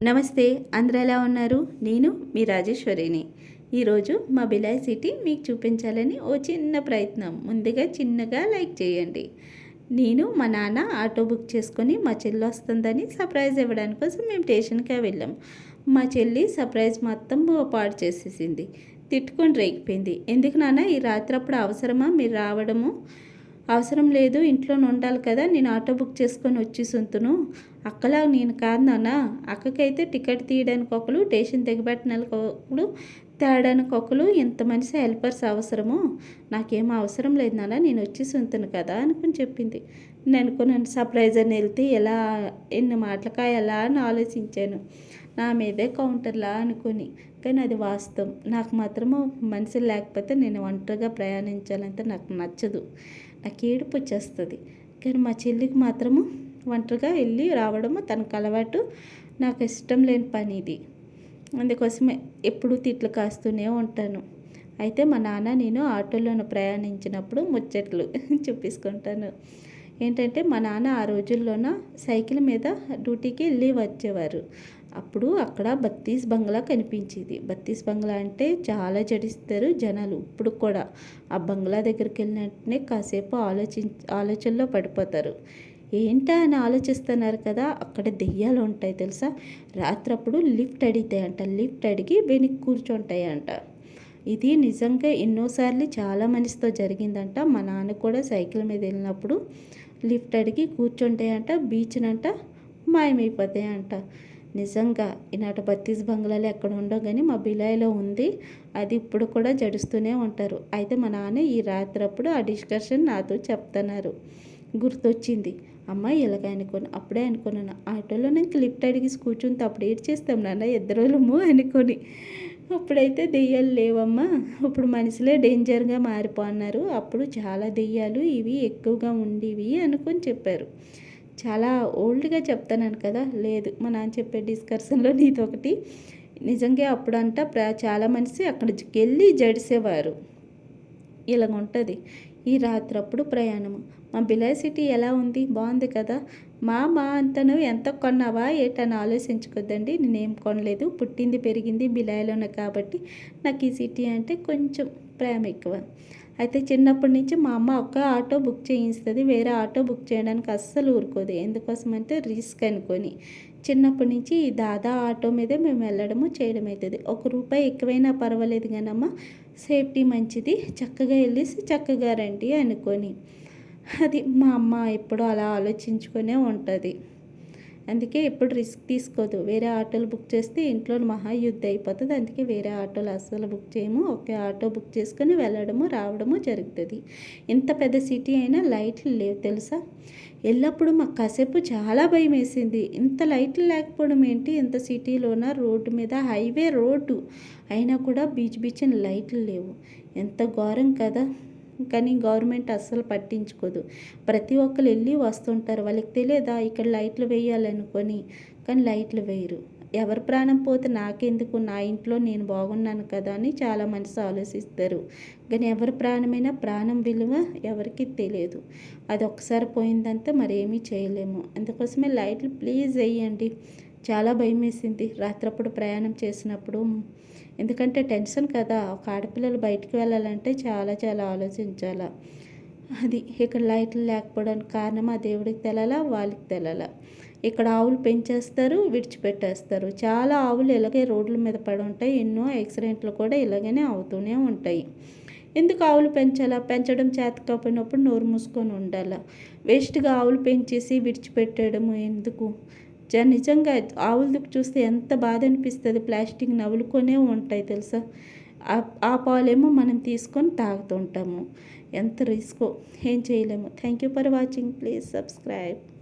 నమస్తే, అందరూ ఎలా ఉన్నారు? నేను మీ రాజేశ్వరిని. ఈరోజు మా బిలాయ్ సిటీ మీకు చూపించాలని ఓ చిన్న ప్రయత్నం. ముందుగా చిన్నగా లైక్ చేయండి. నేను మా నాన్న ఆటో బుక్ చేసుకొని మా చెల్లి వస్తుందని సర్ప్రైజ్ ఇవ్వడానికి కోసం మేము స్టేషన్కి వెళ్ళాం. మా చెల్లి సర్ప్రైజ్ మొత్తం పాడు చేసేసింది. తిట్టుకొని రేగిపోయింది. ఎందుకు నాన్న ఈ రాత్రి అప్పుడు అవసరమా మీరు రావడము? అవసరం లేదు, ఇంట్లోనే ఉండాలి కదా, నేను ఆటో బుక్ చేసుకొని వచ్చి సొంతును. అక్కలా నేను కాదు నాన్న. అక్కకైతే టికెట్ తీయడానికి ఒకరు, స్టేషన్ దిగబెట్టడానికి ఒకరు, తేడానికి ఒకరు, ఇంత మనిషి హెల్పర్స్ అవసరము. నాకేం అవసరం లేదు నాన్న, నేను వచ్చి సొంతును కదా అనుకుని చెప్పింది. నేను అనుకున్నాను సర్ప్రైజ్ అని వెళ్తే ఎలా ఎన్ని మాటలకా ఎలా అని ఆలోచించాను. నా మీదే కౌంటర్లా అనుకుని. కానీ అది వాస్తవం. నాకు మాత్రము మనుషులు లేకపోతే నేను ఒంటరిగా ప్రయాణించాలంటే నాకు నచ్చదు. నాకు ఏడుపు వచ్చేస్తుంది. కానీ మా చెల్లికి మాత్రము ఒంటరిగా వెళ్ళి రావడము తనకు అలవాటు. నాకు ఇష్టం లేని పని ఇది. అందుకోసమే ఎప్పుడూ తిట్లు కాస్తూనే ఉంటాను. అయితే మా నాన్న నేను ఆటోలోనే ప్రయాణించినప్పుడు ముచ్చట్లు చూపించుకుంటాను. ఏంటంటే మా నాన్న ఆ రోజుల్లోన సైకిల్ మీద డ్యూటీకి వెళ్ళి వచ్చేవారు. అప్పుడు అక్కడ బత్తీస్ బంగ్లా కనిపించేది. బత్తీస్ బంగ్లా అంటే చాలా జడిస్తారు జనాలు. ఇప్పుడు కూడా ఆ బంగ్లా దగ్గరికి వెళ్ళినట్టునే కాసేపు ఆలోచనలో పడిపోతారు. ఏంటా అని ఆలోచిస్తున్నారు కదా, అక్కడ దెయ్యాలు ఉంటాయి తెలుసా. రాత్రప్పుడు లిఫ్ట్ అడిగితాయంట. లిఫ్ట్ అడిగి వెనక్కి కూర్చుంటాయంట. ఇది నిజంగా ఎన్నోసార్లు చాలా మనిషితో జరిగిందంట. మా నాన్న కూడా సైకిల్ మీద వెళ్ళినప్పుడు లిఫ్ట్ అడిగి కూర్చుంటాయంట. బీచ్నంట మాయమైపోతాయంట. నిజంగా ఈనాటి బత్తీస్ బంగ్లాలు ఎక్కడ ఉండవు కానీ మా బిలాయిలో ఉంది. అది ఇప్పుడు కూడా జడుస్తూనే ఉంటారు. అయితే మా నాన్న ఈ రాత్రప్పుడు ఆ డిస్కషన్ నాతో చెప్తున్నారు. గుర్తొచ్చింది. అమ్మ ఇలాగ అనుకోను. అప్పుడే అనుకున్నాను ఆటోలో నాకు లిఫ్ట్ అడిగి కూర్చుంటే అప్పుడు ఏడ్ చేస్తాం నాన్న ఇద్దరులము అనుకొని. అప్పుడైతే దెయ్యాలు లేవమ్మా, ఇప్పుడు మనుషులే డేంజర్గా మారిపోన్నారు. అప్పుడు చాలా దెయ్యాలు ఇవి ఎక్కువగా ఉండేవి అనుకొని చెప్పారు. చాలా ఓల్డ్గా చెప్తున్నాను కదా. లేదు, మా నాన్న చెప్పే డిస్కషన్లో నీతొకటి నిజంగా అప్పుడంట చాలా మనిషి అక్కడికి వెళ్ళి జడిసేవారు. ఇలాగ ఉంటుంది ఈ రాత్రప్పుడు ప్రయాణము. మా బిలాయ్ సిటీ ఎలా ఉంది? బాగుంది కదా. మా అంతను ఎంత కొన్నావా ఏటని ఆలోచించుకోద్దండి. నేనేం కొనలేదు. పుట్టింది పెరిగింది బిలాయిలోనే కాబట్టి నాకు ఈ సిటీ అంటే కొంచెం ప్రేమ ఎక్కువ. అయితే చిన్నప్పటి నుంచి మా అమ్మ ఒక్క ఆటో బుక్ చేయిస్తుంది. వేరే ఆటో బుక్ చేయడానికి అస్సలు ఊరుకోదు. ఎందుకోసమంటే రిస్క్ అనుకొని. చిన్నప్పటి నుంచి ఈ దాదా ఆటో మీదే మేము వెళ్ళడము చేయడం అవుతుంది. ₹1 ఎక్కువైనా పర్వాలేదు కానమ్మా, సేఫ్టీ మంచిది, చక్కగా వెళ్ళేసి చక్కగా రండి అనుకొని. అది మా అమ్మ ఎప్పుడూ అలా ఆలోచించుకునే ఉంటుంది. అందుకే ఎప్పుడు రిస్క్ తీసుకోదు. వేరే ఆటోలు బుక్ చేస్తే ఇంట్లో మహాయుద్ధ అయిపోతుంది. అందుకే వేరే ఆటోలు అస్సలు బుక్ చేయము. ఒకే ఆటో బుక్ చేసుకొని వెళ్ళడము రావడము జరుగుతుంది. ఇంత పెద్ద సిటీ అయినా లైట్లు లేవు తెలుసా. ఎల్లప్పుడు మాకు కాసేపు చాలా భయం వేసింది. ఇంత లైట్లు లేకపోవడం ఏంటి ఇంత సిటీలోన, రోడ్డు మీద హైవే రోడ్డు అయినా కూడా బీచ్ లైట్లు లేవు. ఎంత ఘోరం కదా. కానీ గవర్నమెంట్ అస్సలు పట్టించుకోదు. ప్రతి ఒక్కరు వెళ్ళి వస్తుంటారు. వాళ్ళకి తెలియదా ఇక్కడ లైట్లు వేయాలనుకొని. కానీ లైట్లు వేయరు. ఎవరి ప్రాణం పోతే నాకెందుకు, నా ఇంట్లో నేను బాగున్నాను కదా అని చాలా మనసు ఆలోచిస్తారు. కానీ ఎవరి ప్రాణమైనా ప్రాణం విలువ ఎవరికి తెలియదు. అది ఒకసారి పోయిందంటే మరేమీ చేయలేము. అందుకోసమే లైట్లు ప్లీజ్ వేయండి. చాలా భయం వేసింది రాత్రప్పుడు ప్రయాణం చేసినప్పుడు. ఎందుకంటే టెన్షన్ కదా. ఒక ఆడపిల్లలు బయటికి వెళ్ళాలంటే చాలా చాలా ఆలోచించాలా. అది ఇక్కడ లైట్లు లేకపోవడానికి కారణం ఆ దేవుడికి తెలాలా, వాళ్ళకి తెలాలా. ఇక్కడ ఆవులు పెంచేస్తారు, విడిచిపెట్టేస్తారు. చాలా ఆవులు ఇలాగే రోడ్ల మీద పడి ఉంటాయి. ఎన్నో యాక్సిడెంట్లు కూడా ఇలాగనే అవుతూనే ఉంటాయి. ఎందుకు ఆవులు పెంచాలా? పెంచడం చేత కాకపోయినప్పుడు నోరు మూసుకొని ఉండాలా. వేస్ట్గా ఆవులు పెంచేసి విడిచిపెట్టడము ఎందుకు? నిజంగా ఆవులకి చూస్తే ఎంత బాధ అనిపిస్తుంది. ప్లాస్టిక్ నవ్వులుకొనే ఉంటాయి తెలుసా. ఆ పాలేమో మనం తీసుకొని తాగుతుంటాము. ఎంత రిస్కో, ఏం చేయలేము. Thank you for watching. Please subscribe.